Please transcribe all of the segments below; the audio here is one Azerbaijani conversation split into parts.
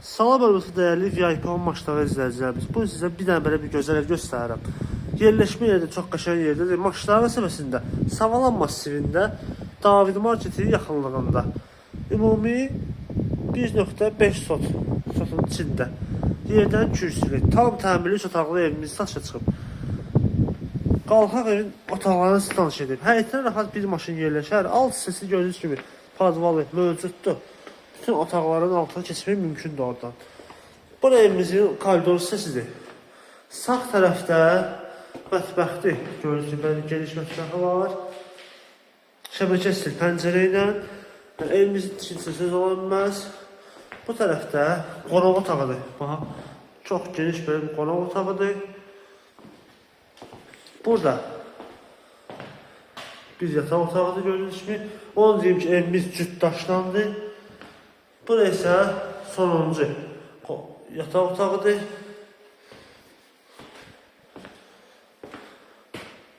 Salam olsun dəyərli VIP maçları izləyicilərimiz. Bu sizə bir dənə belə bir gözəl ev göstərirəm. Yerləşmə yeri də çox qəşəng yerdir. Maçların səbəbəsində Savalan massivində David Marketi yaxınlığında. Ümumi 1.5 sotun içində. Yerdən kürsülü, tam təmirli 3 otaqlı evimiz daşa çıxıb. Qalxaq evin otaqlarını sitanış edib. Həyətdən rahat bir maşın yerləşər. Alt hissəsi gördüyünüz kimi podvalı mövcuddur. Bütün otaqların altına keçmək mümkündür oradan. Bu evimizin koridor hissəsidir. Sağ tərəfdə mətbəxdir. Gördüyünüz kimi geniş mətbəxi var. Şəbəkə stil pəncərə ilə. Evimizin tikintisi ola bilməz. Bu tərəfdə qonaq otağıdır. Bax, çox geniş bir qonaq otağıdır. Burada bir yataq otağıdır gördüyünüz kimi. Onu deyim ki, evimiz cüt daşlandı. Burası isə sonuncu yataq otağıdır.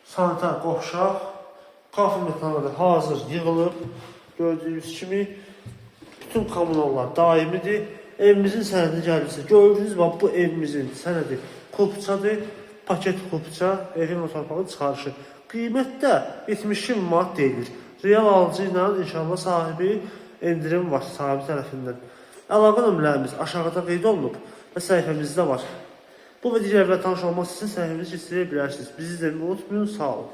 Sanitar qovşaq. Qapı mekanları hazır yığılıb. Gördüyünüz kimi bütün kommunallar daimidir. Evimizin sənədi gəlirsə, gördüyünüz bax, bu evimizin sənədi kupçadır. Paket kupça, evin o torpağı çıxarışı. Qiymət də 72 min manat deyilir. Real alıcı ilə inşallah sahibi endirim var sahibi tərəfindən. Əlaqə nömrələrimiz aşağıda qeyd olunub və səhifəmizdə var. Bu və digər və tanış olmaq üçün səhifəmizi keçirə bilərsiniz. Bizi izləməyi unutmayın, sağ olun.